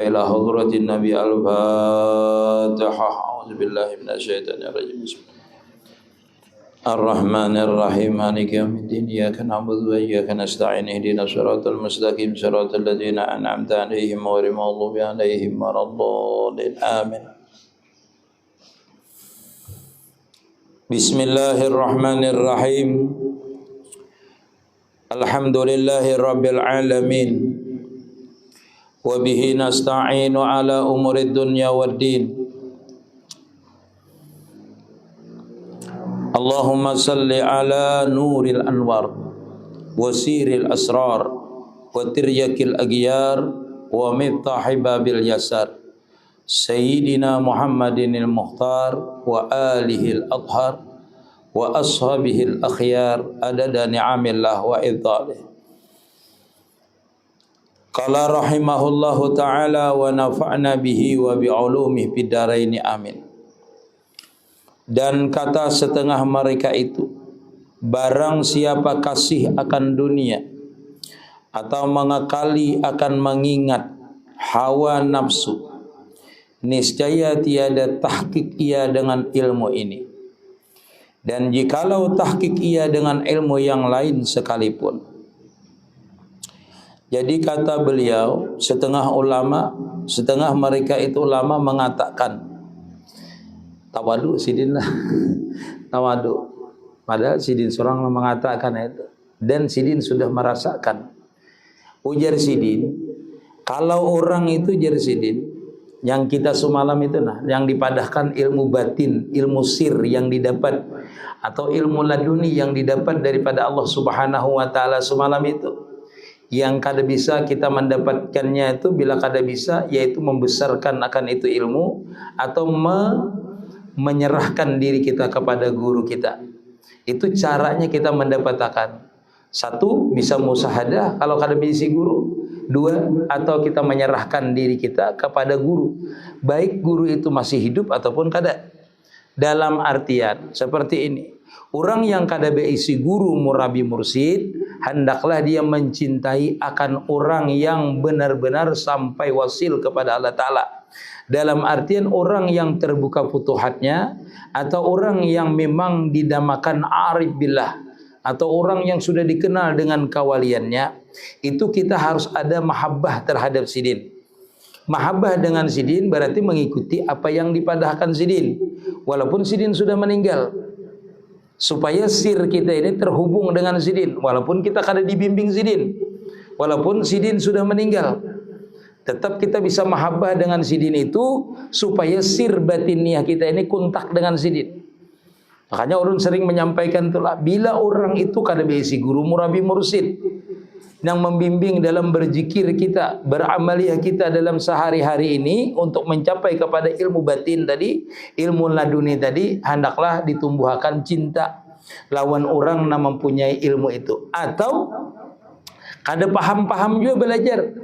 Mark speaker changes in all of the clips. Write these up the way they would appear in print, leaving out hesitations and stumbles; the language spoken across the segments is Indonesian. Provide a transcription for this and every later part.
Speaker 1: إلى حضرة النبي الفاتحة. أعوذ بالله من الشيطان الرجيم. بسم الله الرحمن الرحيم. مالك يوم الدين. إياك نعبد وإياك نستعين. اهدنا الصراط المستقيم صراط الذين أنعمت عليهم غير المغضوب عليهم ولا الضالين. آمين. بسم الله الرحمن الرحيم. الحمد لله رب العالمين. وبه نستعين على أمور الدنيا والدين. اللهم صل على نور الأنوار وسير الأسرار وتريك الأغيار ومفتاح باب اليسار سيدنا محمد المختار وآله الأطهار وأصحابه الأخيار عدد نعم الله وإفضاله. Qala rahimahullahu ta'ala wa nafa'na bihi wa bi'ulumihi fid dharain amin. Dan kata setengah mereka itu, barang siapa kasih akan dunia atau mengakali akan mengingat hawa nafsu, niscaya tiada tahqiq ia dengan ilmu ini. Dan jikalau tahqiq ia dengan ilmu yang lain sekalipun. Jadi kata beliau, setengah ulama, setengah mereka itu ulama mengatakan tawadu sidin lah. Tawadu. Padahal sidin seorang mengatakan itu. Dan sidin sudah merasakan. Ujar sidin, kalau orang itu jar sidin, yang kita semalam itu nah, yang dipadahkan ilmu batin, ilmu sir yang didapat, atau ilmu laduni yang didapat daripada Allah Subhanahu wa ta'ala semalam itu. Yang kada bisa kita mendapatkannya itu bila kada bisa, yaitu membesarkan akan itu ilmu atau menyerahkan diri kita kepada guru kita. Itu caranya kita mendapatkan. Satu, bisa musahadah kalau kada bisa guru. Dua, atau kita menyerahkan diri kita kepada guru. Baik guru itu masih hidup ataupun kada. Dalam artian seperti ini. Orang yang kada beisi guru murabi mursid, hendaklah dia mencintai akan orang yang benar-benar sampai wasil kepada Allah Ta'ala. Dalam artian orang yang terbuka futuhatnya, atau orang yang memang dinamakan arif billah, atau orang yang sudah dikenal dengan kawaliannya, itu kita harus ada mahabbah terhadap sidin. Mahabbah dengan sidin berarti mengikuti apa yang dipadahkan sidin, walaupun sidin sudah meninggal. Supaya sir kita ini terhubung dengan sidin, walaupun kita kada dibimbing sidin, walaupun sidin sudah meninggal, tetap kita bisa mahabbah dengan sidin itu supaya sir batiniah kita ini kontak dengan sidin. Makanya orang sering menyampaikan itulah, bila orang itu kada beisi guru murabi mursid yang membimbing dalam berzikir kita, beramaliyah kita dalam sehari-hari ini untuk mencapai kepada ilmu batin tadi, ilmu laduni tadi, hendaklah ditumbuhkan cinta lawan orang yang mempunyai ilmu itu. Atau kada paham-paham juga belajar.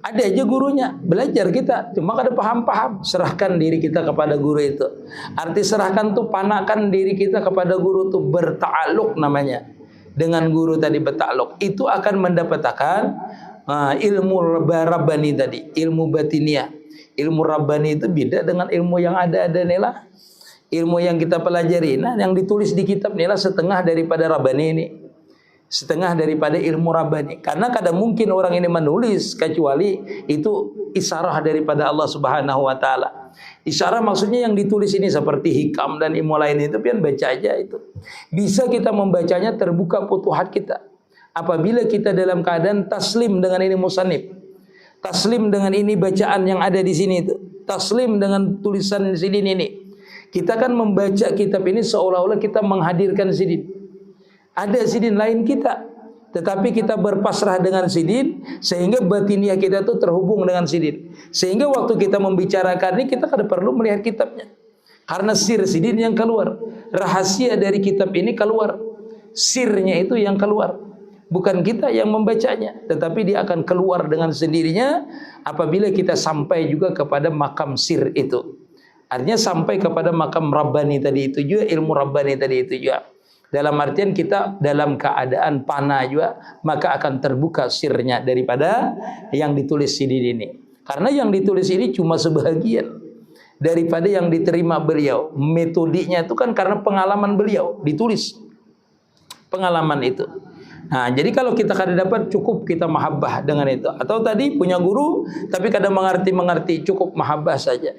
Speaker 1: Ada aja gurunya, belajar kita, cuma kada paham-paham, serahkan diri kita kepada guru itu. Arti serahkan tuh panakan diri kita kepada guru tuh, berta'aluk namanya. Dengan guru tadi bertakluk, itu akan mendapatkan ilmu rabbani tadi, ilmu batiniah. Ilmu rabbani itu beda dengan ilmu yang ada nila. Ilmu yang kita pelajari, nah yang ditulis di kitab nila setengah daripada rabbani ini, setengah daripada ilmu rabbani. Karena kadang mungkin orang ini menulis kecuali itu isyarah daripada Allah Subhanahu wa ta'ala. Isyarah maksudnya yang ditulis ini seperti hikam dan ilmu lain itu, pian baca aja itu. Bisa kita membacanya terbuka futuhat kita. Apabila kita dalam keadaan taslim dengan ini musannif, taslim dengan ini bacaan yang ada di sini itu, taslim dengan tulisan sidin ini. Kita kan membaca kitab ini seolah-olah kita menghadirkan sidin. Ada sidin lain kita, tetapi kita berpasrah dengan sidin sehingga batiniah kita itu terhubung dengan sidin. Sehingga waktu kita membicarakan ini kita kada perlu melihat kitabnya. Karena sir sidin yang keluar, rahasia dari kitab ini keluar, sirnya itu yang keluar. Bukan kita yang membacanya, tetapi dia akan keluar dengan sendirinya apabila kita sampai juga kepada makam sir itu. Artinya sampai kepada makam rabbani tadi itu juga, ilmu rabbani tadi itu juga. Dalam artian kita dalam keadaan panah juga, maka akan terbuka sirnya daripada yang ditulis sidin ini. Karena yang ditulis ini cuma sebahagian daripada yang diterima beliau. Metodenya itu kan karena pengalaman beliau ditulis pengalaman itu. Nah, jadi kalau kita kadang dapat cukup kita mahabbah dengan itu. Atau tadi punya guru tapi kadang mengerti cukup mahabbah saja.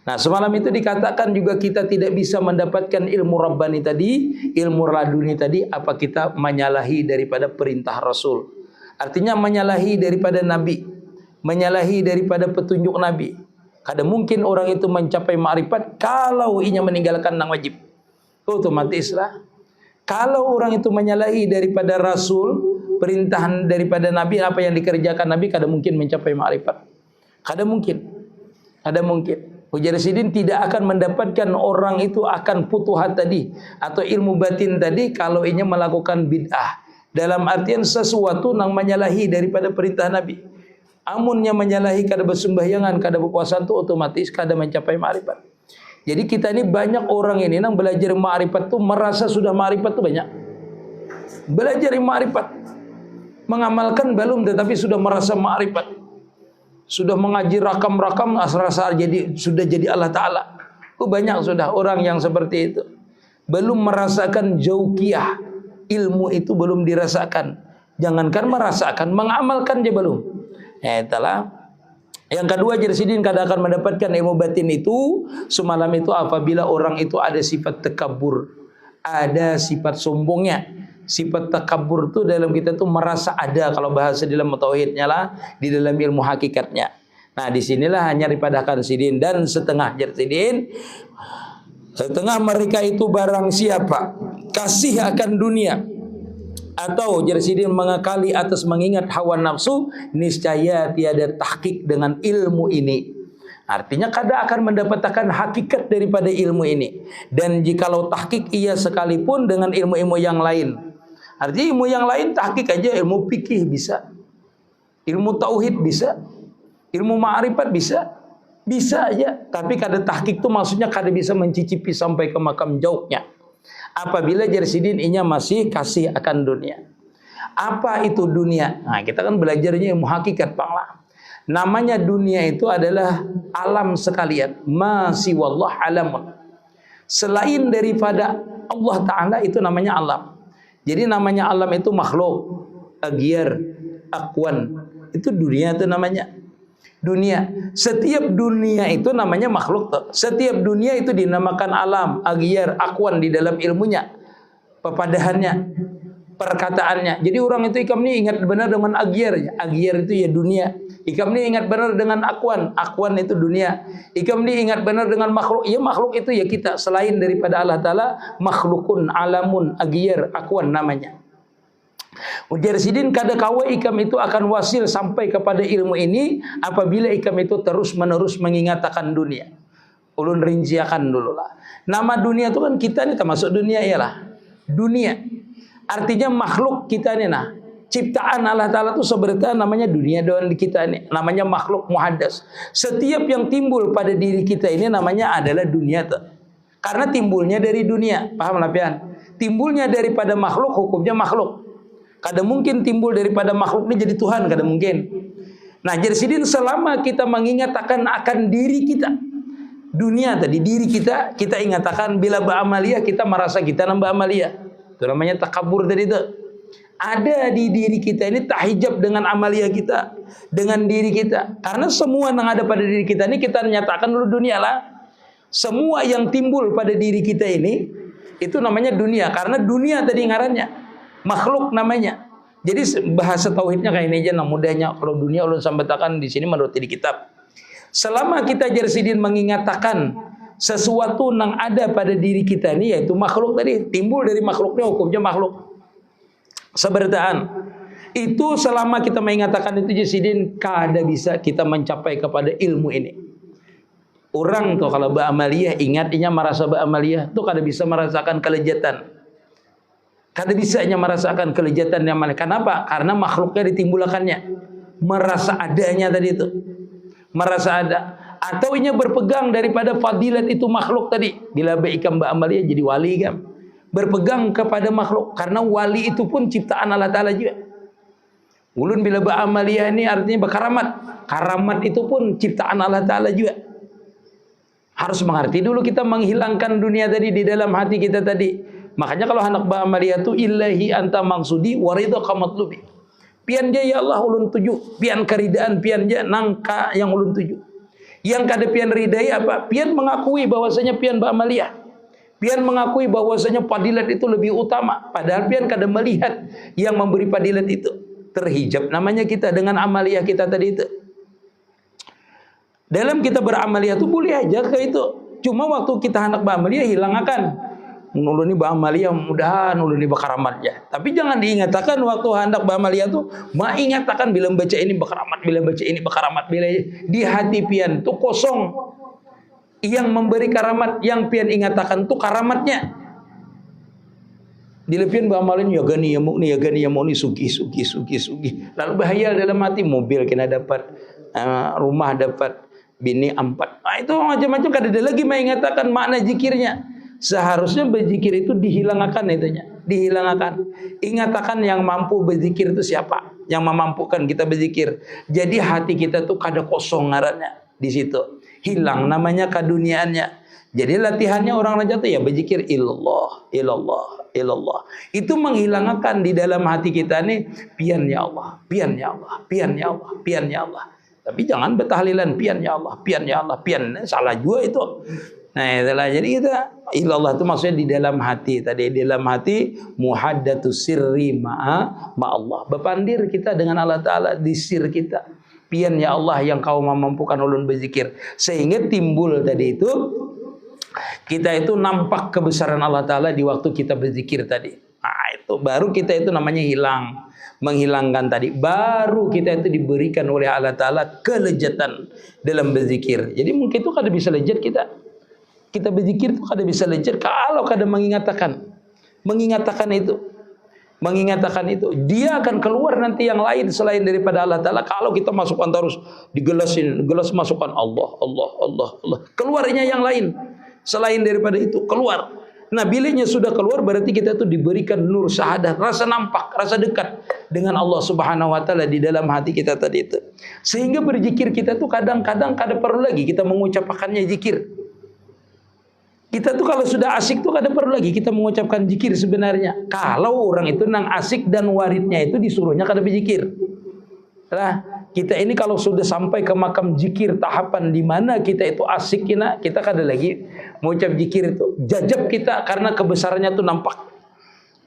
Speaker 1: Nah, semalam itu dikatakan juga kita tidak bisa mendapatkan ilmu Rabbani tadi, ilmu laduni tadi, apa kita menyalahi daripada perintah Rasul. Artinya menyalahi daripada Nabi, menyalahi daripada petunjuk Nabi. Kadang mungkin orang itu mencapai ma'rifat kalau ia meninggalkan yang wajib. Otomatislah. Kalau orang itu menyalahi daripada Rasul, perintahan daripada Nabi, apa yang dikerjakan Nabi, kadang mungkin mencapai ma'rifat. Kadang mungkin. Ujar Sidin tidak akan mendapatkan orang itu akan futuhat tadi atau ilmu batin tadi kalau ia melakukan bid'ah. Dalam artian sesuatu yang menyalahi daripada perintah Nabi. Amunnya menyalahi kada bersembahyangan, kada berpuasa itu otomatis kada mencapai ma'rifat. Jadi kita ini banyak orang ini yang belajar ma'rifat tuh merasa sudah ma'rifat tuh banyak. Belajar ma'rifat, mengamalkan belum tetapi sudah merasa ma'rifat. Sudah mengaji rakam-rakam rasa sudah jadi Allah Ta'ala. Banyak sudah orang yang seperti itu. Belum merasakan jauqiyah. Ilmu itu belum dirasakan. Jangankan merasakan, mengamalkan dia belum. Itulah. Yang kedua, Jersidin kadang akan mendapatkan ilmu batin itu semalam itu apabila orang itu ada sifat takabur, ada sifat sombongnya. Sifat takabur itu dalam kita tuh merasa ada, kalau bahasa dalam tauhidnya lah, di dalam ilmu hakikatnya. Nah, disinilah hanya dipadahkan Sidin dan setengah Jersidin. Setengah mereka itu barang siapa kasih akan dunia atau Jersidin mengakali atas mengingat hawa nafsu, niscaya tiada tahqiq dengan ilmu ini. Artinya kada akan mendapatkan hakikat daripada ilmu ini. Dan jikalau tahqiq ia sekalipun dengan ilmu-ilmu yang lain. Artinya ilmu yang lain tahqiq aja, ilmu fikih bisa, ilmu tauhid bisa, ilmu ma'rifat bisa, bisa aja. Tapi kada tahqiq itu maksudnya kada bisa mencicipi sampai ke makam jauhnya. Apabila Jersidin inya masih kasih akan dunia. Apa itu dunia? Nah, kita kan belajarnya ilmu hakikat, Bang. Namanya dunia itu adalah alam sekalian. Masih wallah alamun. Selain daripada Allah Ta'ala itu namanya alam. Jadi namanya alam itu makhluk, agyar, akwan. Itu dunia itu namanya. Dunia. Setiap dunia itu namanya makhluk. Setiap dunia itu dinamakan alam, agyar, akwan di dalam ilmunya. Pepadahannya, perkataannya. Jadi orang itu ikam ini ingat benar dengan agyar. Agyar itu ya dunia. Ikam ini ingat benar dengan akwan. Akwan itu dunia. Ikam ini ingat benar dengan makhluk. Ya makhluk itu ya kita. Selain daripada Allah Ta'ala, makhlukun, alamun, agyar, akwan namanya. Ujar Sidin kada kawa ikam itu akan wasil sampai kepada ilmu ini apabila ikam itu terus menerus mengingat akan dunia. Ulun rinciakan dulu lah. Nama dunia itu kan kita ini termasuk dunia ialah. Dunia. Artinya makhluk kita ini nah. Ciptaan Allah Ta'ala itu sebenarnya namanya dunia dan kita ini. Namanya makhluk muhaddas. Setiap yang timbul pada diri kita ini namanya adalah dunia tuh. Karena timbulnya dari dunia. Paham lah pian? Timbulnya daripada makhluk, hukumnya makhluk. Kadang mungkin timbul daripada makhluk ini jadi Tuhan. Kadang mungkin. Nah, Jersidin selama kita mengingat akan diri kita. Dunia tadi, diri kita ingatkan bila ba'amaliyah kita merasa kita nambah amaliyah. Itu namanya takabur tadi itu. Ada di diri kita ini tahijab dengan amalia kita, dengan diri kita. Karena semua yang ada pada diri kita ini kita nyatakan dulu dunia lah. Semua yang timbul pada diri kita ini itu namanya dunia. Karena dunia tadi ngarannya makhluk namanya. Jadi bahasa tauhidnya kayak ini aja, nah mudahnya. Kalau dunia ulun sambatakan di sini menurut di kitab. Selama kita Jersidin mengingatkan sesuatu yang ada pada diri kita ini yaitu makhluk tadi, timbul dari makhluknya hukumnya makhluk. Seberdaan itu selama kita mengatakan itu Jersidin kada bisa kita mencapai kepada ilmu ini. Orang tuh kalau ba'amaliyah ingatnya merasa ba'amaliyah tuh kada bisa merasakan kelejatan. Kada bisa merasakan kelejatan yang mana. Kenapa? Karena makhluknya ditimbulkannya. Merasa adanya tadi itu. Merasa ada. Atau inya berpegang daripada fadilat itu makhluk tadi. Bila baikam ba'amaliyah jadi wali kan. Berpegang kepada makhluk. Karena wali itu pun ciptaan Allah Ta'ala juga. Ulun bila ba'amaliyah ini artinya berkaramat. Karamat itu pun ciptaan Allah Ta'ala juga. Harus mengerti dulu kita menghilangkan dunia tadi di dalam hati kita tadi. Makanya kalau hendak ba'amaliyah itu ilahi anta maksudi waridha kamatlubi. Pian je ya Allah ulun tuju. Pian karidaan, pian je nangka yang ulun tuju. Yang kada pian ridai apa? Pian mengakui bahwasanya pian ba'amaliyah. Pian mengakui bahwasanya padilat itu lebih utama. Padahal pian kada melihat yang memberi padilat itu. Terhijab namanya kita dengan amaliyah kita tadi itu. Dalam kita beramaliyah itu boleh aja ke itu. Cuma waktu kita hendak beramaliyah hilang akan. Ulun ini beramaliyah mudahan ulun ini berkaramat ya. Tapi jangan diingatkan waktu hendak beramaliyah itu mengatakan bila baca ini berkaramat, bila baca ini berkaramat, bila di hati pian itu kosong. Yang memberi karamat, yang pian ingatkan itu karamatnya. Dilepian beramalin ya gani ya mukni ya gani ya mukni sugi. Lalu bahaya dalam hati mobil kena dapat, rumah dapat, bini 4. Nah, itu macam-macam kada ada lagi mengatakan makna zikirnya. Seharusnya berzikir itu dihilangkan itunya, dihilangkan. Ingatakan yang mampu berzikir itu siapa? Yang memampukan kita berzikir. Jadi hati kita tuh kada kosong ngarannya di situ. Hilang namanya keduniaannya. Jadi latihannya orang raja tuh ya berzikir ilallah, ilallah. Ilallah. Itu menghilangkan di dalam hati kita nih pian ya Allah, pian ya Allah, pian ya Allah, pian ya Allah. Tapi jangan bertahlilan pian ya Allah, pian ya Allah, pian. Salah juga itu. Nah, itulah jadi kita ilallah itu maksudnya di dalam hati tadi, di dalam hati muhaddatu sirri ma'a Allah. Berpandir kita dengan Allah Taala di sir kita. Pian ya Allah yang kau memampukan ulun berzikir. Sehingga timbul tadi itu kita itu nampak kebesaran Allah Ta'ala di waktu kita berzikir tadi. Nah, itu baru kita itu namanya hilang. Menghilangkan tadi. Baru kita itu diberikan oleh Allah Ta'ala kelezatan dalam berzikir. Jadi mungkin itu kada bisa lezat kita. Kita berzikir itu kada bisa lezat kalau kada mengingatkan. Mengingatkan itu. Mengingatkan itu. Dia akan keluar nanti yang lain selain daripada Allah Ta'ala. Kalau kita masukkan terus di gelas masukkan Allah. Keluarnya yang lain. Selain daripada itu keluar. Nah bilanya sudah keluar berarti kita itu diberikan nur syahadah, rasa nampak, rasa dekat dengan Allah Subhanahu Wa Taala di dalam hati kita tadi itu. Sehingga berzikir kita tuh kadang-kadang kada perlu lagi kita mengucapkannya zikir. Kita tuh kalau sudah asik tuh kada perlu lagi kita mengucapkan zikir sebenarnya. Kalau orang itu nang asik dan waridnya itu disuruhnya kada berzikir. Nah, kita ini kalau sudah sampai ke makam zikir tahapan di mana kita itu asik kita kada lagi mengucap zikir itu. Jajab kita karena kebesarannya itu nampak.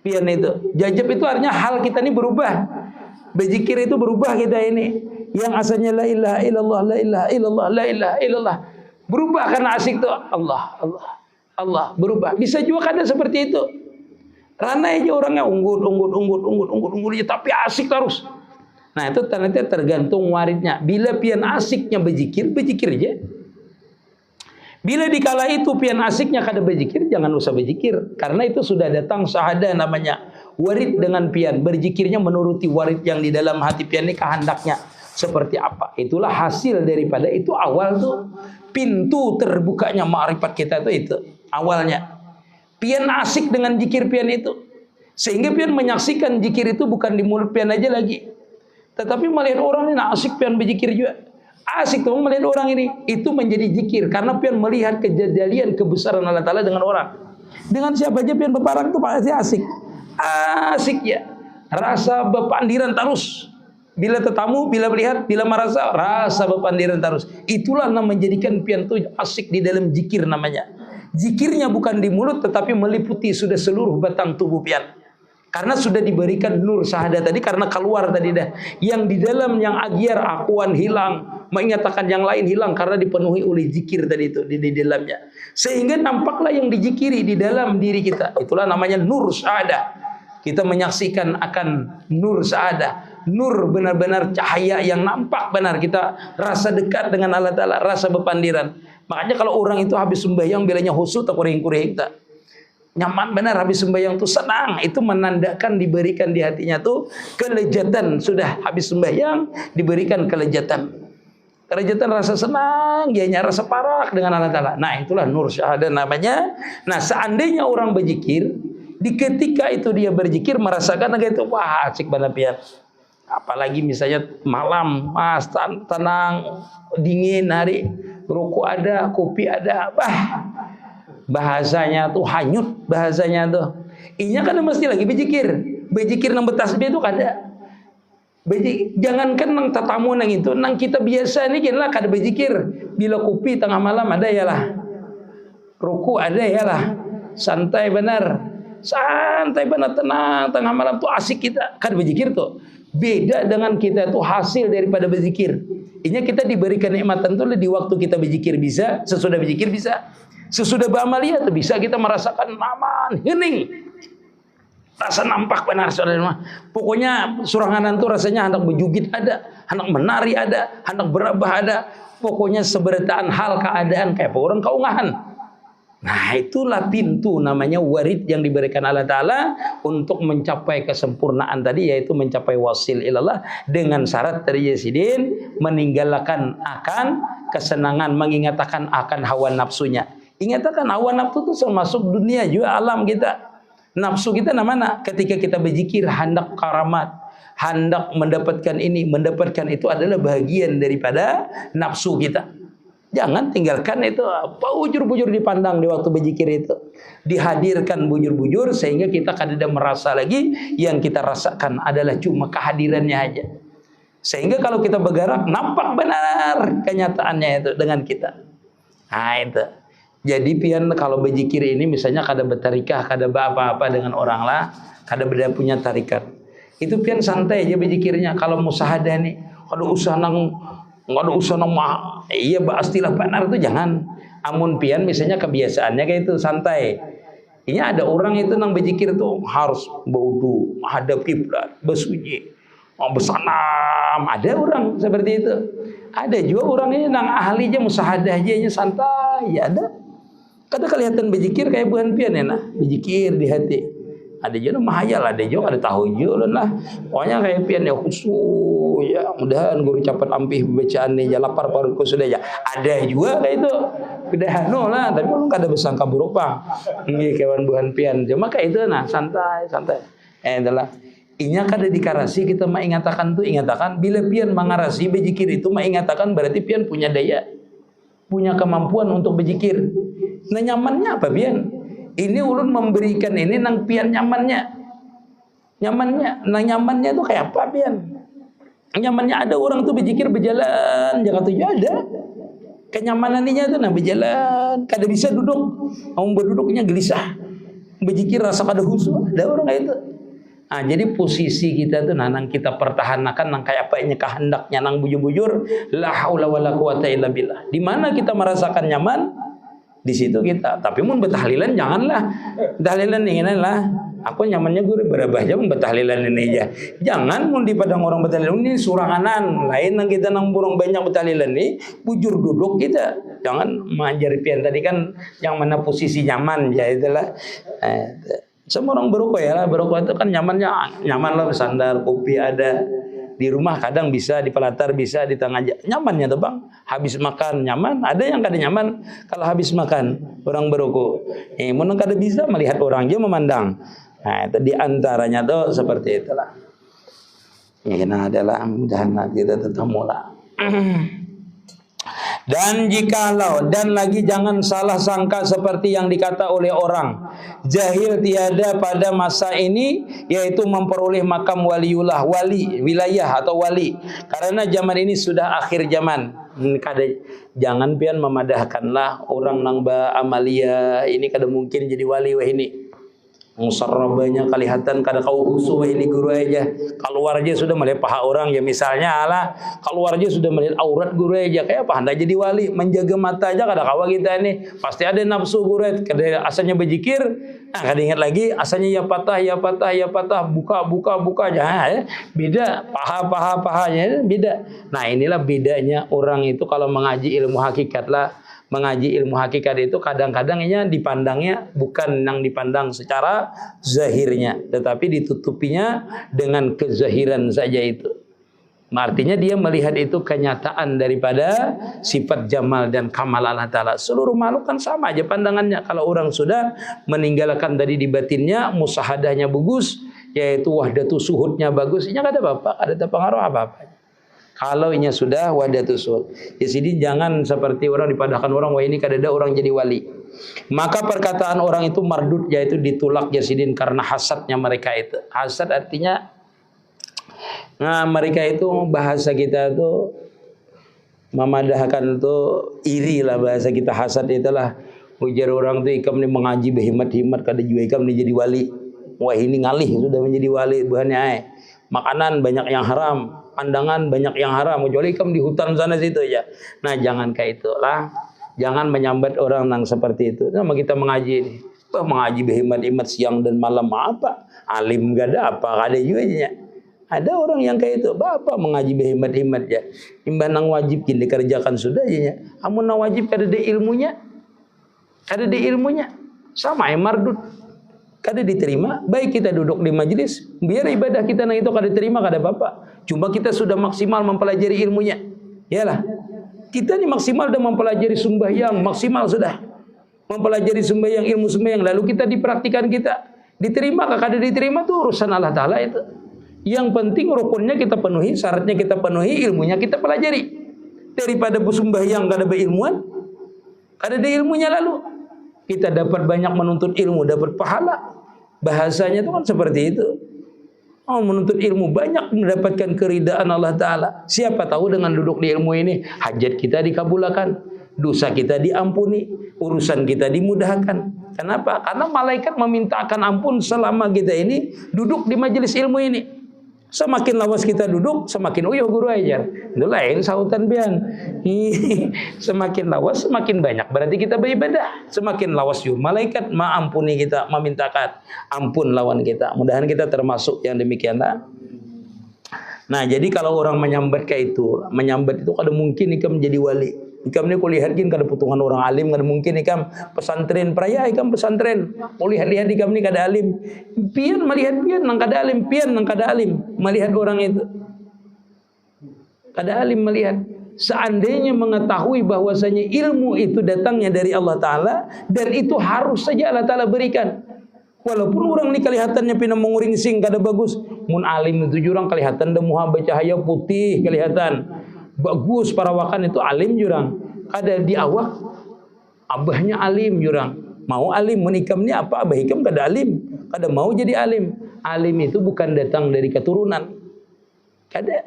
Speaker 1: Pian itu. Jajab itu artinya hal kita ini berubah. Berzikir itu berubah kita ini. Yang asalnya la ilaha illallah, la ilaha illallah, la ilaha illallah. Berubah karena asik itu Allah berubah. Bisa juga kada seperti itu. Rana aja orangnya unggut tapi asik terus. Nah itu ternyata tergantung waridnya. Bila pian asiknya berzikir aja. Bila dikala itu pian asiknya kada berzikir, jangan usah berzikir. Karena itu sudah datang syahadah namanya. Warid dengan pian. Berzikirnya menuruti warid yang di dalam hati pian ini kehendaknya. Seperti apa. Itulah hasil daripada itu awal tuh. Pintu terbukanya ma'rifat kita itu awalnya. Pian asik dengan zikir pian itu. Sehingga pian menyaksikan zikir itu bukan di mulut pian aja lagi. Tetapi melihat orang ini asik pian berzikir juga. Asik tuh melihat orang ini. Itu menjadi zikir. Karena pian melihat kejadian kebesaran Allah Ta'ala dengan orang. Dengan siapa aja pian berparang itu pasti asik. Asik ya. Rasa berpandiran terus. Bila tetamu, bila melihat, bila merasa, rasa berpandiran terus. Itulah yang menjadikan pian itu asik di dalam zikir namanya. Zikirnya bukan di mulut tetapi meliputi sudah seluruh batang tubuh pian. Karena sudah diberikan nur syahadat tadi karena keluar tadi dah. Yang di dalam yang agiar akuan hilang, mengingatkan yang lain hilang karena dipenuhi oleh zikir tadi itu di dalamnya. Sehingga nampaklah yang dizikiri di dalam diri kita. Itulah namanya nur syahadat. Kita menyaksikan akan nur syahadat. Nur benar-benar cahaya yang nampak benar. Kita rasa dekat dengan Allah Ta'ala, rasa berpandiran. Makanya kalau orang itu habis sembahyang bilanya khusyuk tak kurang-kurang tak. Nyaman benar habis sembahyang tuh senang. Itu menandakan diberikan di hatinya tuh kelezatan. Sudah habis sembahyang diberikan kelezatan. Kelezatan rasa senang, dianya rasa parak dengan Allah Ta'ala. Nah itulah nur syahadat namanya. Nah seandainya orang berzikir, di ketika itu dia berzikir merasakan agak itu wah asik banget pian. Apalagi misalnya malam, mas, tenang, dingin hari, rokok ada, kopi ada, bahasanya tuh hanyut, bahasanya tuh. Inya kan mesti lagi bejikir nang betasbih itu kada. Jangankan nang tatamu nang itu, nang kita biasa nih kan lah kada bejikir. Bila kopi tengah malam ada ya lah, rokok ada ya lah, santai benar tenang tengah malam tuh asik kita kada bejikir tuh. Beda dengan kita tuh hasil daripada berzikir. Ini kita diberikan nikmatan tuh di waktu kita berzikir bisa, sesudah berzikir bisa, sesudah beramalia tuh bisa kita merasakan aman, hening. Rasa nampak benar saudara. Pokoknya suranganan tuh rasanya hendak berjugit ada, hendak menari ada, hendak berabah ada. Pokoknya seberataan hal keadaan kayak orang kaungahan. Nah itulah pintu namanya warid yang diberikan Allah Ta'ala untuk mencapai kesempurnaan tadi, yaitu mencapai wasil ilallah dengan syarat tadi Yasidin meninggalkan akan kesenangan, mengingatkan akan hawa nafsunya. Ingatkan hawa nafsu itu termasuk dunia juga alam kita. Nafsu kita mana? Ketika kita berzikir hendak karamat, hendak mendapatkan ini, mendapatkan itu adalah bagian daripada nafsu kita. Jangan tinggalkan itu, bujur-bujur dipandang di waktu berzikir itu. Dihadirkan bujur-bujur sehingga kita kadang merasa lagi yang kita rasakan adalah cuma kehadirannya aja. Sehingga kalau kita bergerak nampak benar kenyataannya itu dengan kita. Nah itu. Jadi pian kalau berzikir ini misalnya kada bertarikah, kada apa-apa dengan orang lah, kada beda punya tarikat. Itu pian santai aja berzikirnya. Kalau musahadah nih, kalau usaha nang iya pastilah benar itu jangan. Amun pian misalnya kebiasaannya kayak itu santai. Ini ada orang itu nang berzikir tuh harus berwudu, hadap kiblat, bersunyi, bersanam. Ada orang seperti itu. Ada juga orang ini nang ahlinya musahadah aja santai, ya ada. Kada kelihatan berzikir kayak bukan pian ya nah, berzikir di hati. Ada juga mahayal, ada juga ada tahu juga lah. Pokoknya kayak pian ya khusyuk ya, mudahan guru cepat ampih bacaan nih, ya lapar perutku sudah ya. Ada juga kayak itu. Udah no lah, tapi lu kada bersangka buruk bang. Ini kawan bukan pian. Cuma kayak itu nah, santai. Adalah inya kada dikarasi kita mengatakan tuh ingatakan bila pian mengarasi berzikir itu mengatakan berarti pian punya daya, punya kemampuan untuk berzikir. Nah nyamannya apa pian? Ini ulun memberikan ini nang pian nyamannya. Nah nyamannya itu kayak apa pian? Nyamannya ada orang tuh berzikir berjalan, jangan tuh ada. Kenyamanannya tuh nah berjalan, kada bisa duduk. Mau berduduknya gelisah. Berzikir rasa kada khusyuk, ada orang kayak itu. Nah, jadi posisi kita tuh nang kita pertahankan nang kayak apa ini kehendaknya nang bujur-bujur la haula wala quwata illa billah. Di mana kita merasakan nyaman di situ kita. Tapi mun betahlilan janganlah. Betahlilan inginan lah. Aku nyamannya gue berabah aja mun betahlilan ini aja. Jangan mun di padang orang betahlilan ini suranganan. Lain nang kita nang burung banyak betahlilan ini bujur duduk kita. Jangan mengajari pian tadi kan yang mana posisi nyaman ya itulah. Semua orang berokok ya lah, berokok itu kan nyaman lah bersandar, kopi ada. Di rumah kadang bisa, di pelatar bisa, di tengah nyamannya tuh bang. Habis makan nyaman, ada yang kada nyaman kalau habis makan orang berokok. Mun kada bisa melihat orang dia memandang. Nah itu diantaranya tuh seperti itulah. Ini adalah mudah-mudahan kita tetap mula. Dan jikalau dan lagi jangan salah sangka seperti yang dikata oleh orang jahil tiada pada masa ini, yaitu memperoleh makam waliullah, wali wilayah atau wali, karena zaman ini sudah akhir zaman. Jangan pian memadahkanlah orang nang ba amalia ini kada mungkin jadi wali wah ini. Musarrabanya kelihatan kada kau husu ini guru aja. Keluar aja sudah melihat paha orang ya misalnya lah. Keluar aja sudah melihat aurat guru aja. Kayak apa hendak jadi wali? Menjaga mata aja kada kawa kita ini. Pasti ada nafsu guru. Kada asalnya berzikir. Nah kada ingat lagi asalnya ya patah buka aja. Beda pahanya beda. Nah inilah bedanya orang itu kalau mengaji ilmu hakikat lah. Mengaji ilmu hakikat itu kadang-kadang dipandangnya bukan yang dipandang secara zahirnya, tetapi ditutupinya dengan kezahiran saja itu. Artinya dia melihat itu kenyataan daripada sifat jamal dan kamal Allah Ta'ala. Seluruh makhluk kan sama aja pandangannya. Kalau orang sudah meninggalkan tadi di batinnya, musahadahnya bagus, yaitu wahdatu suhudnya bagus, ini nggak ada apa-apa, ada pengaruh apa-apa. Kalau ini sudah wahdatu suhud. Jadi jangan seperti orang dipadahkan orang, wah ini kadada orang jadi wali. Maka perkataan orang itu mardud, yaitu ditolak Yazidin karena hasadnya mereka itu. Hasad artinya, nah mereka itu bahasa kita itu memadahkan itu iri lah, bahasa kita hasad itulah. Ujar orang itu ikam ni mengaji berhemat-hemat kada juga ikam ni jadi wali. Wah ini ngalih sudah menjadi wali bukannya makanan banyak yang haram, pandangan banyak yang haram, kecuali ikam di hutan sana situ aja. Nah jangan kayak itulah, jangan menyambat orang yang seperti itu. Nama kita mengaji ini, mengaji berhemat-hemat siang dan malam apa? Alim gak ada apa? Ada juga aja. Ada orang yang kayak itu, bapak mengaji berhemat-hemat ya. Imbang nang wajib kini dikerjakan sudah aja. Amun nang wajib kada ada ilmunya, kada ada ilmunya, sama yang mardut, kada diterima. Baik kita duduk di majelis, biar ibadah kita nang itu kada diterima kada apa-apa. Cuma kita sudah maksimal mempelajari ilmunya, yalah. Kita ni maksimal sudah mempelajari sembahyang, maksimal sudah mempelajari sembahyang, ilmu sembahyang. Lalu kita dipraktikan kita, diterima kada diterima tu urusan Allah Taala itu. Yang penting rukunnya kita penuhi, syaratnya kita penuhi, ilmunya kita pelajari. Daripada bersembahyang kada berilmuan, kada ada ilmunya lalu kita dapat banyak menuntut ilmu, dapat pahala. Bahasanya itu kan seperti itu. Oh, menuntut ilmu banyak mendapatkan keridaan Allah Ta'ala. Siapa tahu dengan duduk di ilmu ini hajat kita dikabulkan, dosa kita diampuni, urusan kita dimudahkan. Kenapa? Karena malaikat memintakan ampun selama kita ini duduk di majelis ilmu ini. Semakin lawas kita duduk, semakin uyuh guru ajar. Itu lain sautan pian. Semakin lawas, semakin banyak. Berarti kita beribadah. Semakin lawas yuk, malaikat mengampuni kita, memintakan ampun lawan kita. Mudahan kita termasuk yang demikian. Nah, jadi kalau orang menyambat kayak itu, menyambat itu kada mungkin ikam menjadi wali. Ikam ni kulihatkin kada putungan orang alim, kada mungkin ikam pesantren peraya, ikam pesantren. Kulihat-lihat ikam ni kada alim. Pian melihat pian nang kada alim, pian nang kada alim melihat orang itu. Kada alim melihat. Seandainya mengetahui bahwasanya ilmu itu datangnya dari Allah Ta'ala, dan itu harus saja Allah Ta'ala berikan. Walaupun orang ni kelihatannya pina menguringsing kada bagus, mun alim itu jurang kelihatan demuha bercahaya putih kelihatan. Bagus perawakan itu alim jurang. Kada di awak abahnya alim jurang. Mau alim menikam ni apa abah ikam kada alim. Kada mau jadi alim. Alim itu bukan datang dari keturunan. Kada.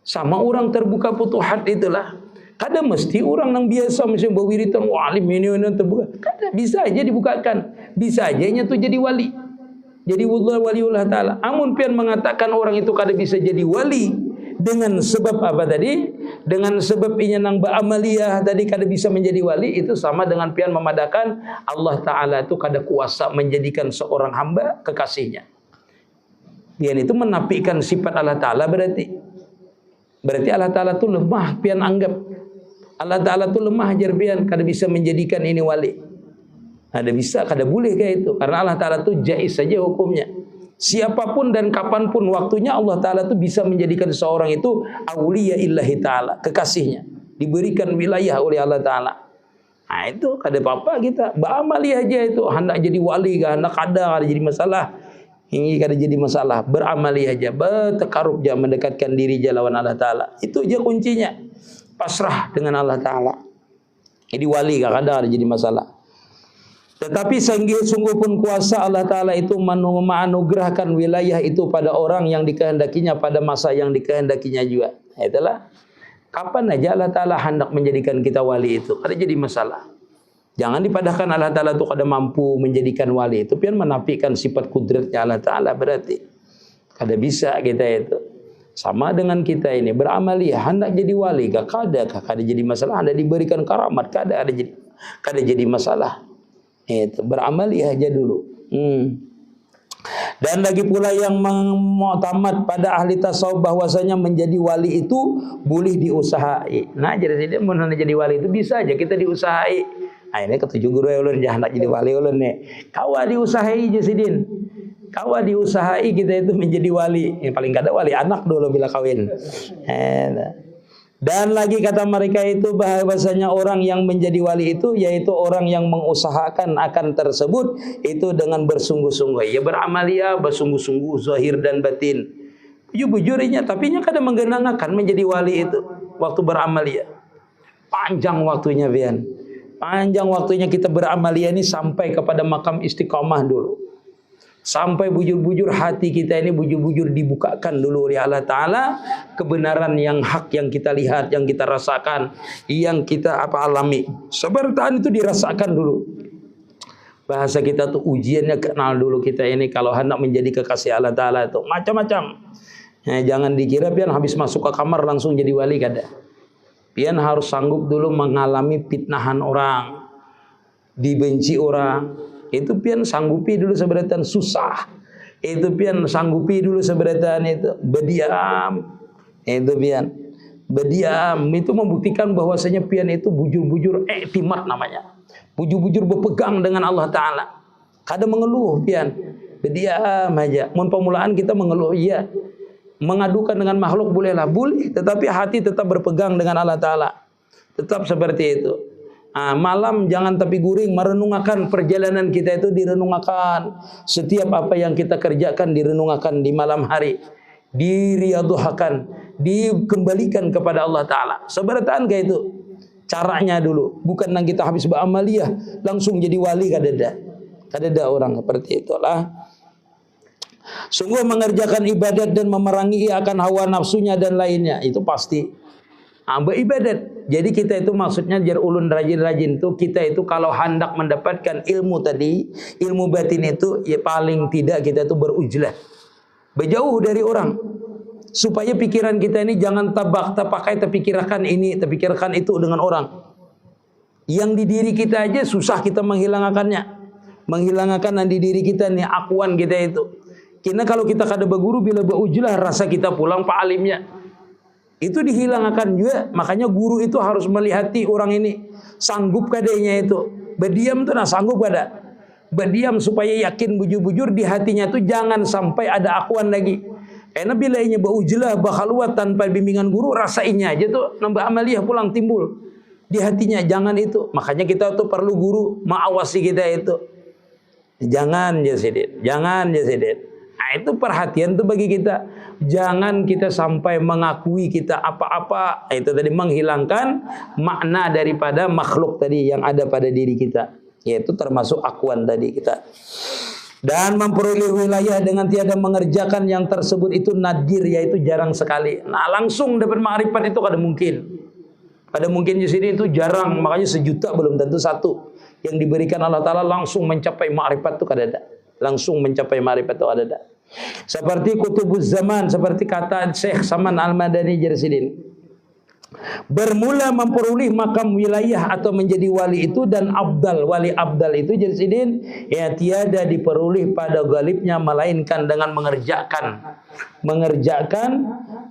Speaker 1: Sama orang terbuka futuhat itulah. Kada mesti orang yang biasa mesti berwiritan alim ini terbuka. Kada bisa aja dibukakan. Bisa aja nya tu jadi wali. Jadi waliullah Ta'ala. Amun pian mengatakan orang itu kada bisa jadi wali dengan sebab apa tadi? Dengan sebab inya nang ba'amaliyah tadi kada bisa menjadi wali, itu sama dengan pian memadakan Allah Ta'ala itu kada kuasa menjadikan seorang hamba kekasihnya. Pian itu menafikan sifat Allah Ta'ala berarti. Berarti Allah Ta'ala itu lemah pian anggap. Allah Ta'ala itu lemah ajar pian kada bisa menjadikan ini wali. Kada bisa, kada boleh kayak itu. Karena Allah Ta'ala itu jaiz saja hukumnya. Siapapun dan kapanpun waktunya Allah Ta'ala itu bisa menjadikan seorang itu awliya illahi ta'ala, kekasihnya, diberikan wilayah oleh Allah Ta'ala. Nah itu kada apa-apa kita beramalih aja itu. Hendak jadi wali hendak kada jadi masalah. Ini kada jadi masalah. Beramalih aja, bertakarub aja, mendekatkan diri lawan Allah Ta'ala. Itu aja kuncinya. Pasrah dengan Allah Ta'ala. Jadi wali kada jadi masalah. Tetapi sungguh pun kuasa Allah Ta'ala itu menganugerahkan wilayah itu pada orang yang dikehendakinya pada masa yang dikehendakinya juga. Itulah. Kapan aja Allah Ta'ala hendak menjadikan kita wali itu. Kada jadi masalah. Jangan dipadahkan Allah Ta'ala itu kada mampu menjadikan wali. Itu pian menafikan sifat kudratnya Allah Ta'ala berarti. Kada bisa kita itu. Sama dengan kita ini. Beramaliyah. Hendak jadi wali. Kada jadi masalah. Ada diberikan karamat. Kada jadi masalah. Itu beramaliyah aja dulu. Dan lagi pula yang mengmu'tamad pada ahli tasawuf bahwasanya menjadi wali itu boleh diusahai. Nah jadi dia mau jadi wali itu bisa aja kita diusahai. Nah ini ketujuh guru ulun jangan nak jadi wali ulun nih. Kawa diusahai aja sidin. Kawa diusahai kita itu menjadi wali. Yang paling kada wali anak dulu bila kawin. Dan lagi kata mereka itu bahwasanya orang yang menjadi wali itu yaitu orang yang mengusahakan akan tersebut itu dengan bersungguh-sungguh. Ya beramalia bersungguh-sungguh zahir dan batin. Bujur-bujurinya tapi nya kadang menggenanakan menjadi wali itu waktu beramalia. Panjang waktunya Bian. Panjang waktunya kita beramalia ini sampai kepada makam istiqomah dulu. Sampai bujur-bujur hati kita ini bujur-bujur dibukakan dulu oleh Allah Ta'ala. Kebenaran yang hak yang kita lihat, yang kita rasakan, yang kita alami. Sebertaan itu dirasakan dulu. Bahasa kita tuh ujiannya kenal dulu kita ini. Kalau hendak menjadi kekasih Allah Ta'ala itu macam-macam. Jangan dikira pian habis masuk ke kamar langsung jadi wali kada. Pian harus sanggup dulu mengalami fitnahan orang. Dibenci orang. Itu pian sanggupi dulu seberatan susah. Itu pian sanggupi dulu seberatan itu berdiam. Itu pian berdiam itu membuktikan bahwasanya pian itu bujur-bujur iktimat namanya. Bujur-bujur berpegang dengan Allah Ta'ala. Kadang mengeluh pian. Berdiam aja. Mun pemulaan kita mengeluh iya. Mengadukan dengan makhluk bolehlah. Boleh. Tetapi hati tetap berpegang dengan Allah Ta'ala. Tetap seperti itu. Malam jangan tapi guring, merenungkan perjalanan kita itu direnungkan. Setiap apa yang kita kerjakan direnungkan di malam hari. Diriaduhakan, dikembalikan kepada Allah Ta'ala. Seberatan kayak itu caranya dulu. Bukan nang kita habis beramaliyah langsung jadi wali kadada. Kadada orang seperti itulah. Sungguh mengerjakan ibadat dan memerangi akan hawa nafsunya dan lainnya. Itu pasti. Beribadat. Jadi kita itu maksudnya jar ulun rajin-rajin tuh kita itu kalau hendak mendapatkan ilmu tadi, ilmu batin itu ya paling tidak kita itu berujlah. Berjauh dari orang. Supaya pikiran kita ini jangan tapakai terpikirkan ini, terpikirkan itu dengan orang. Yang di diri kita aja susah kita menghilangkannya. Menghilangkan di diri kita nih akuan kita itu. Karena kalau kita kada berguru bila berujlah rasa kita pulang pak alimnya. Itu dihilangkan juga. Makanya guru itu harus melihati orang ini. Sanggup kadanya itu. Berdiam tuh nah sanggup kada. Berdiam supaya yakin bujur-bujur di hatinya itu jangan sampai ada akuan lagi. Karena bila ini berujlah bakhaluat tanpa bimbingan guru rasainya aja tuh nambah amaliyah pulang timbul. Di hatinya jangan itu. Makanya kita tuh perlu guru mengawasi kita itu. Jangan Jasidin. Jangan Jasidin. Nah, itu perhatian tuh bagi kita. Jangan kita sampai mengakui kita apa-apa. Itu tadi menghilangkan makna daripada makhluk tadi yang ada pada diri kita. Yaitu termasuk akuan tadi kita. Dan memperoleh wilayah dengan tiada mengerjakan yang tersebut itu nadir, yaitu jarang sekali. Nah langsung dapat ma'rifat itu kada mungkin. Kada mungkin di sini itu jarang. Makanya sejuta belum tentu satu. Yang diberikan Allah Ta'ala langsung mencapai ma'rifat itu kada ada. Langsung mencapai ma'rifat itu ada. Seperti kutubuz zaman, seperti kata Syekh Saman Al-Madani Jersidin. Bermula memperoleh makam wilayah atau menjadi wali itu dan abdal, wali abdal itu Jersidin ya tiada diperoleh pada galibnya melainkan dengan mengerjakan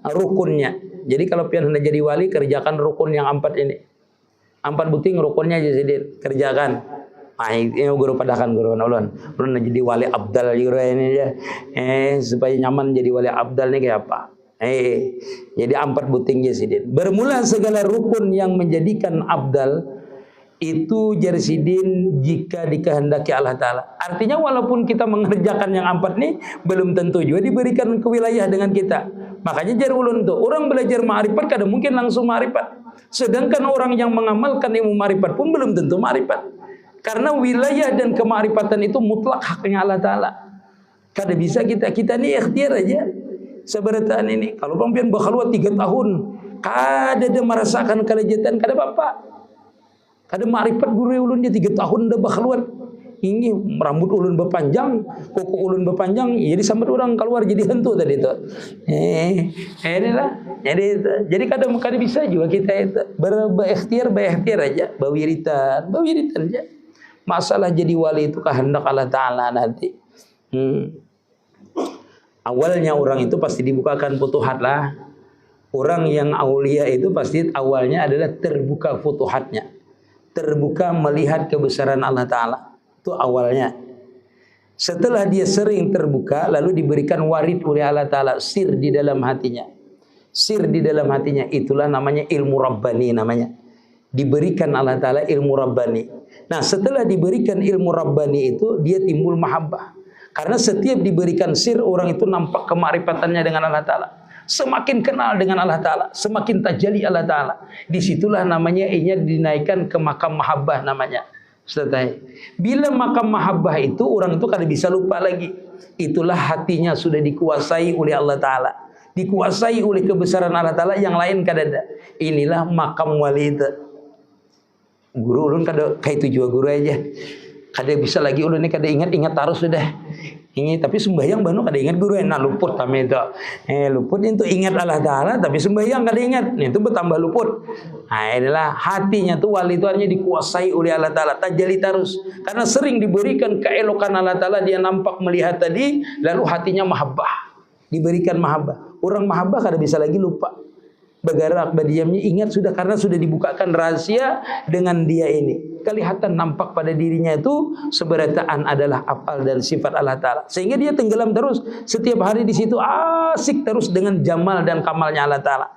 Speaker 1: rukunnya. Jadi kalau pian hendak jadi wali kerjakan rukun yang 4 ini. 4 buting rukunnya Jersidin kerjakan. Ini guru padakan guru ulun. Ulun jadi wali abdal guru ini dia. Supaya nyaman jadi wali abdal ni kayak apa? Jadi 4 butingnya sidin. Bermula segala rukun yang menjadikan abdal itu Jersidin jika dikehendaki Allah Ta'ala. Artinya walaupun kita mengerjakan yang 4 nih belum tentu juga diberikan ke wilayah dengan kita. Makanya jar ulun tuh orang belajar ma'rifat kadang mungkin langsung ma'rifat. Sedangkan orang yang mengamalkan ilmu ma'rifat pun belum tentu ma'rifat. Karena wilayah dan kemakrifatan itu mutlak haknya Allah Ta'ala. Kada bisa kita ni ikhtiar aja. Seberatan ini. Kalau pampian bakhaluat 3 tahun. Kada ada merasakan kelejatan. Kada apa-apa. Kada makrifat guru ulun dia 3 tahun dah bakhaluat. Ini rambut ulun berpanjang. Kuku ulun berpanjang. Jadi sampai orang keluar jadi hantu tadi itu. Inilah. Jadi kadang bisa juga kita itu. Berikhtiar aja. Bawiritan aja. Masalah jadi wali itu kehendak Allah Ta'ala nanti. Awalnya orang itu pasti dibukakan futuhat lah. Orang yang aulia itu pasti awalnya adalah terbuka futuhatnya. Terbuka melihat kebesaran Allah Ta'ala. Itu awalnya. Setelah dia sering terbuka lalu diberikan warid oleh Allah Ta'ala. Sir di dalam hatinya. sir di dalam hatinya, itulah namanya ilmu Rabbani namanya. Diberikan Allah Ta'ala ilmu Rabbani. Nah, setelah diberikan ilmu Rabbani itu, dia timbul mahabbah. Karena setiap diberikan sir, orang itu nampak kemakrifatannya dengan Allah Ta'ala. Semakin kenal dengan Allah Ta'ala, semakin tajali Allah Ta'ala. Disitulah namanya ia dinaikkan ke makam mahabbah namanya. Selesai. Bila makam mahabbah itu, orang itu kada bisa lupa lagi. Itulah hatinya sudah dikuasai oleh Allah Ta'ala. Dikuasai oleh kebesaran Allah Ta'ala, yang lain kada ada. Inilah makam wali itu. Guru ulun kada kayak itu juga guru aja. Kada bisa lagi ulun ini kada ingat harus sudah. Ini tapi sembahyang banu kada ingat guru enak luput kami itu. Luput itu ingat Allah Ta'ala tapi sembahyang kada ingat. Itu bertambah luput. Nah, inilah hatinya tuh wali itu hanya dikuasai oleh Allah Ta'ala, tajali terus. Karena sering diberikan keelokan Allah Ta'ala, dia nampak melihat tadi, lalu hatinya mahabbah. Diberikan mahabbah. Orang mahabbah kada bisa lagi lupa. Bergerak, berdiamnya ingat sudah, karena sudah dibukakan rahasia dengan dia ini. Kelihatan nampak pada dirinya itu seberataan adalah afal dan sifat Allah Ta'ala. Sehingga dia tenggelam terus. Setiap hari di situ asik terus dengan jamal dan kamalnya Allah Ta'ala.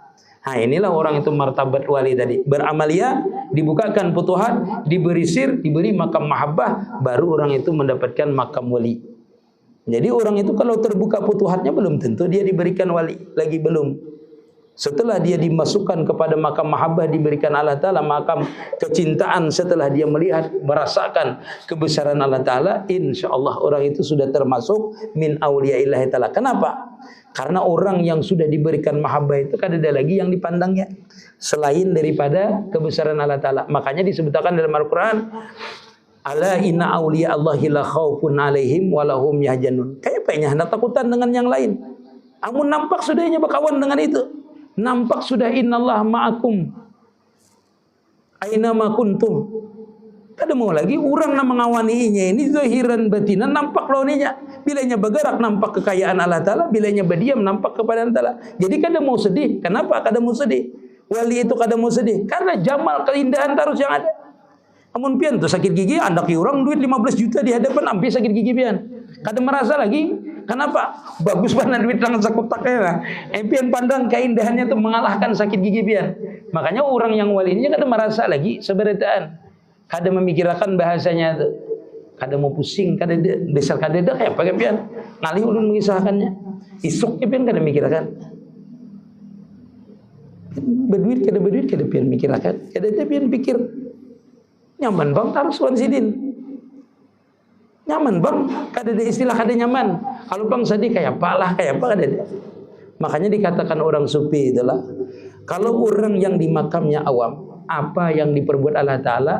Speaker 1: Nah, inilah orang itu martabat wali tadi. Beramalia, dibukakan futuhat, diberi sir, diberi makam mahabbah, baru orang itu mendapatkan makam wali. Jadi orang itu kalau terbuka futuhatnya belum tentu dia diberikan wali. Lagi belum. Setelah dia dimasukkan kepada makam mahabbah, diberikan Allah Ta'ala makam kecintaan, setelah dia melihat, merasakan kebesaran Allah Ta'ala, insya Allah orang itu sudah termasuk min awliya'illahi ta'ala. Kenapa? Karena orang yang sudah diberikan mahabbah itu kan ada lagi yang dipandangnya selain daripada kebesaran Allah Ta'ala. Makanya disebutkan dalam Al-Quran, ala inna awliya Allahi la khawfun alaihim walahum yahjanun. Kayak pengen hendak takutan dengan yang lain. Amun nampak sudahnya berkawan dengan itu. Nampak sudah innallaha ma'akum aina ma kuntum. Kada mau lagi orang nak mengawaninya ini zahiran batinan, nampak lawannya. Bilanya bergerak nampak kekayaan Allah Ta'ala, bilanya berdiam nampak kepada Allah Ta'ala. Jadi kada mau sedih. Kenapa kada mau sedih? Wali itu kada mau sedih karena jamal keindahan terus yang ada. Amun pian tu sakit gigi, andak orang duit 15 juta di hadapan hampir sakit gigi pian. Kada merasa lagi. Kenapa? Bagus banget duit tangan sakutaknya lah. Pian pandang keindahannya tu mengalahkan sakit gigi pian. Makanya orang yang wali ini kada merasa lagi seberataan. Kada memikirkan bahasanya tu. Kada mau pusing, kada besar kada dak ya pakai pian. Ngalih ulun mengisahkannya. Isuknya pian kada mikirkan. Berduit kada pian mikirkan. Kada pian pikir. Nyaman bang taruh suan sidin. Nyaman bang, kada ada istilah kada nyaman. Kalau bang sedih kayak apa lah, kayak apa kada ada. Makanya dikatakan orang sufi itulah, kalau orang yang di makamnya awam, apa yang diperbuat Allah Ta'ala,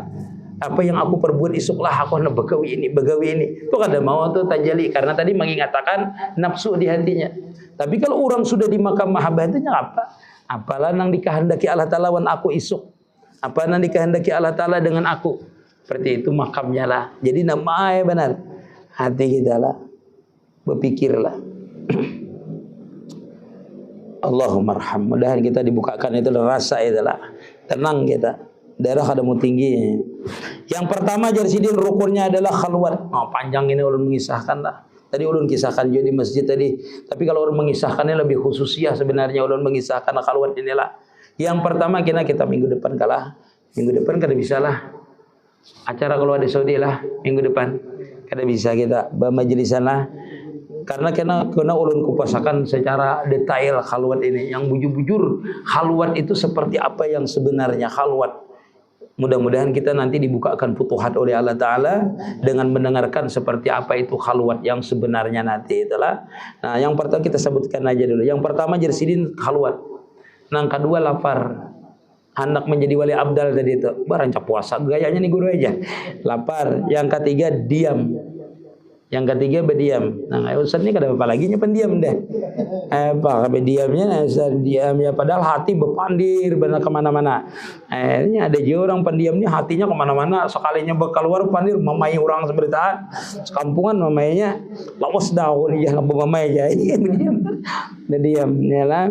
Speaker 1: apa yang aku perbuat isuklah aku nak begawi ini. Itu kada mau tuh tajali, karena tadi mengingatakan nafsu di hatinya. Tapi kalau orang sudah di makam mahabbah itu apa? Apalah nang dikehendaki Allah Ta'ala wan aku isuk. Apa yang dikehendaki Allah Ta'ala dengan aku. Seperti itu makamnya lah. Jadi namanya benar. Hati kita lah. Berpikirlah. Allahumma arham. Mudahan kita dibukakan itu rasa itu lah. Tenang kita. Darah kada mau tinggi. Yang pertama jadi sidin rukunnya adalah khalwat. Oh, panjang ini ulun mengisahkan lah. Tadi ulun kisahkan juga di masjid tadi. Tapi kalau ulun mengisahkannya lebih khususnya sebenarnya ulun mengisahkan khalwat inilah. Yang pertama kita minggu depan kalah. Minggu depan kada bisa lah. Acara kalau ada Saudi lah minggu depan. Kada bisa kita bermajlisan lah. Karena kena ulun kupasakan secara detail khalwat ini. Yang bujur-bujur khalwat itu seperti apa yang sebenarnya khalwat. Mudah-mudahan kita nanti dibukakan futuhat oleh Allah Ta'ala dengan mendengarkan seperti apa itu khalwat yang sebenarnya nanti itulah. Nah, yang pertama kita sebutkan aja dulu. Yang pertama jersidin khalwat. Yang kedua lapar. Hendak menjadi wali abdal tadi itu. Berancak puasa. Gayanya nih guru aja. Lapar. Yang ketiga diam. Yang ketiga berdiam. Nah, Ustaz ini kada apa lagi pendiam deh. Apa berdiamnya? Ustaz diamnya padahal hati berpandir benar kemana-mana. Ini ada juga orang pendiamnya hatinya kemana-mana. Sekalinya keluar pandir mamai orang seberitaan. Sekampungan mamainya lawas dah dia ngapa mamai aja. Berdiam. Berdiamnya lah.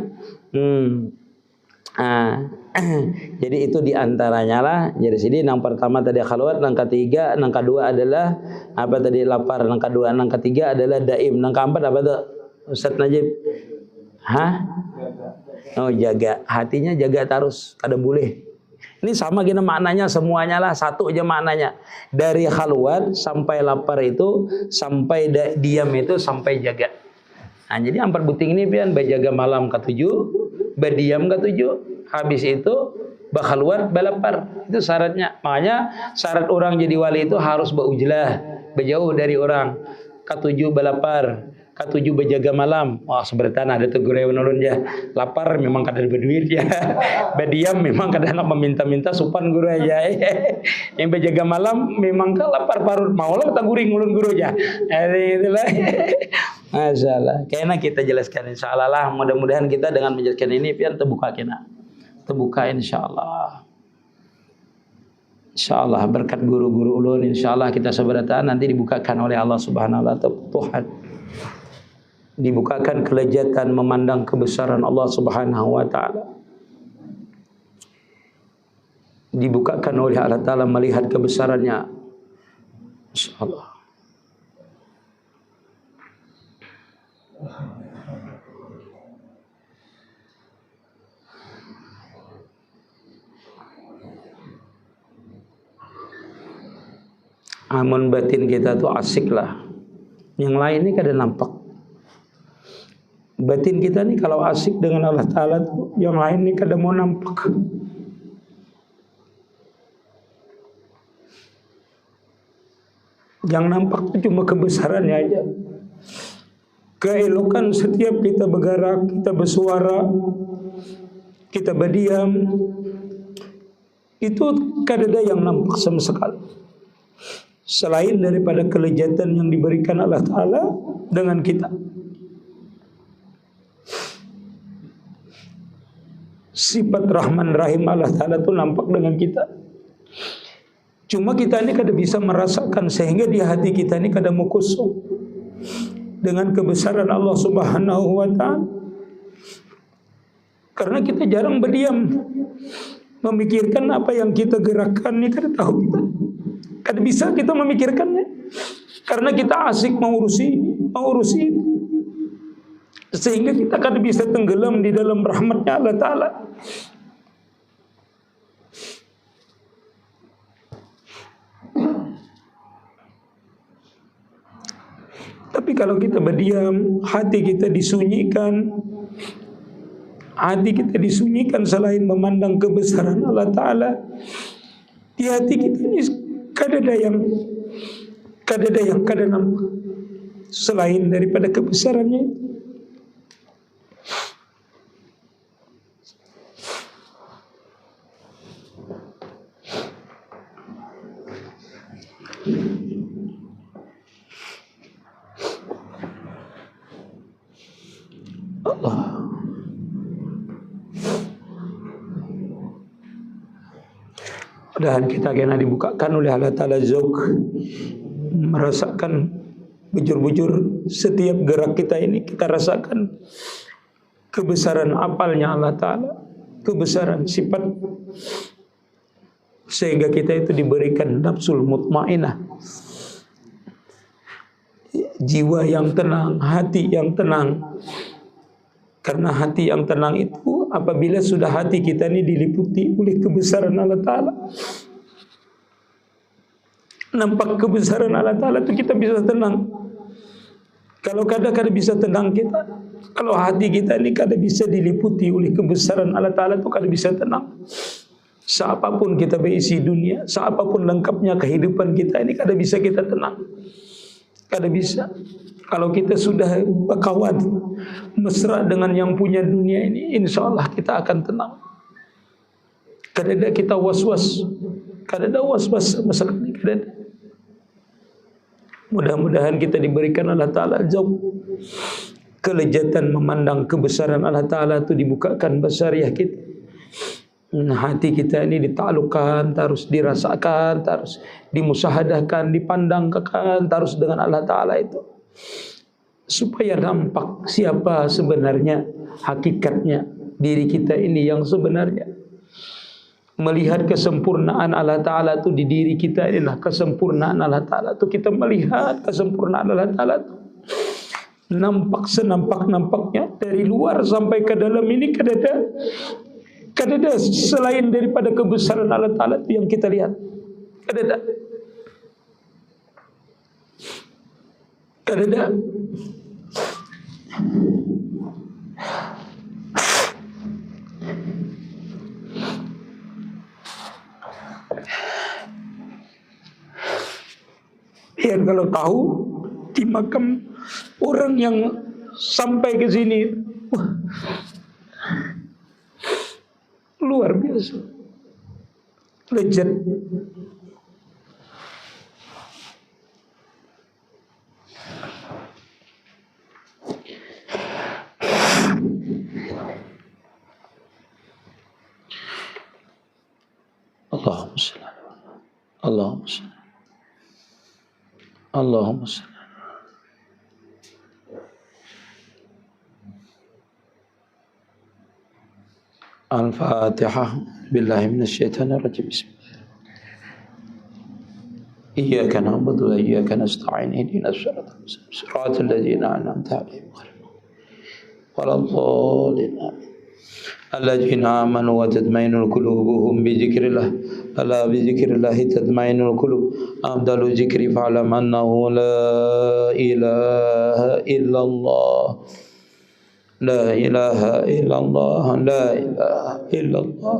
Speaker 1: Jadi itu diantaranya lah. Jadi sini yang pertama tadi khalwat, yang ketiga, yang kedua adalah apa tadi lapar, yang kedua, yang ketiga adalah daim, yang keempat apa tuh Ustaz Najib? Oh, jaga hatinya, jaga terus, kada boleh. Ini sama gini maknanya, semuanya lah satu aja maknanya. Dari khalwat sampai lapar itu, sampai diam itu, sampai jaga. Nah, jadi empat buting ini pian berjaga malam ketujuh, berdiam ketujuh, habis itu bakhalwat balapar. Itu syaratnya. Makanya syarat orang jadi wali itu harus berujlah, berjauh dari orang. Ketujuh balapar, ketujuh berjaga malam. Wah, seberatan ada tuh guru menurun ya. Lapar memang kada berduit ya. Berdiam memang kada nak meminta-minta supan guru aja. Yang berjaga malam memang kan lapar parut mau lah kita guring ulun guru aja. Itulah. Masalah. Kayaknya kita jelaskan insyaallah lah. Mudah-mudahan kita dengan menjelaskan ini pian terbuka kena. Terbuka insyaallah. InsyaAllah berkat guru-guru ulun, InsyaAllah kita seberatan nanti dibukakan oleh Allah Subhanahu wa Ta'ala, Tuhan dibukakan kelezatan memandang kebesaran Allah Subhanahu wa Ta'ala, dibukakan oleh Allah Ta'ala melihat kebesarannya, InsyaAllah. Amun batin kita tuh asik lah. Yang lain ini kada nampak. Batin kita nih kalau asik dengan Allah Ta'ala tuh, yang lain nih kada mau nampak. Yang nampak tuh cuma kebesarannya aja. Keelokan setiap kita bergerak, kita bersuara, kita berdiam, itu kada ada yang nampak sama sekali. Selain daripada kelezatan yang diberikan Allah Ta'ala dengan kita. Sifat Rahman Rahim Allah Ta'ala itu nampak dengan kita. Cuma kita ini kada bisa merasakan, sehingga di hati kita ini kada mau kosong dengan kebesaran Allah Subhanahu wa Ta'ala. Karena kita jarang berdiam, memikirkan apa yang kita gerakkan ini kada tahu kita. Kada bisa kita memikirkannya, karena kita asik mengurusi itu, sehingga kita kada bisa tenggelam di dalam rahmatnya Allah Ta'ala. Tapi kalau kita berdiam, hati kita disunyikan, selain memandang kebesaran Allah Ta'ala, di hati kita ini kada ada yang kada nampak selain daripada kebesarannya. Allah. Dan kita kena dibukakan oleh Allah Ta'ala Zauk, merasakan bujur-bujur setiap gerak kita ini, kita rasakan kebesaran apalnya Allah Ta'ala, kebesaran sifat, sehingga kita itu diberikan nafsul mutmainah, jiwa yang tenang, hati yang tenang. Karena hati yang tenang itu, apabila sudah hati kita ini diliputi oleh kebesaran Allah Ta'ala, nampak kebesaran Allah Ta'ala itu, kita bisa tenang. Kalau kada bisa tenang kita, kalau hati kita ini kada bisa diliputi oleh kebesaran Allah Ta'ala itu, kada bisa tenang. Seapapun kita berisi dunia, seapapun lengkapnya kehidupan kita ini, kada bisa kita tenang. Kada bisa. Kalau kita sudah berkawan mesra dengan yang punya dunia ini, insya Allah kita akan tenang. Kada ada kita was-was, kada ada was-was sama sekali, kada ada. Mudah-mudahan kita diberikan Allah Ta'ala jauh kelezatan memandang kebesaran Allah Ta'ala itu, dibukakan basariah kita. Hati kita ini ditaklukkan, terus dirasakan, terus dimusahadahkan, dipandangkan terus dengan Allah Ta'ala itu, supaya nampak siapa sebenarnya, hakikatnya diri kita ini yang sebenarnya. Melihat kesempurnaan Allah Ta'ala itu di diri kita inilah kesempurnaan Allah Ta'ala itu. Kita melihat kesempurnaan Allah Ta'ala itu, nampak senampak-nampaknya dari luar sampai ke dalam ini kadada selain daripada kebesaran Allah Ta'ala yang kita lihat. Kadada yang kalau tahu di makam orang yang sampai ke sini, wah, luar biasa, legend. Allahumma salli Allahumma salli Allahumma salli. Al-Fatihah. Billahi minasyaitonir rajim. Iyyaka na'budu wa iyyaka nasta'in. Ihdinas siratal mustaqim. Siratal ladzina an'amta 'alaihim ghairil dhalin. Alladzina amanu wa tatma'innul qulubuhum bi dzikrillah. Ala bi dzikrillah tatma'innul qulub. Afdalu dzikri fa'lam annahu la ilaha illallah. La ilaha illallah, la ilaha illallah,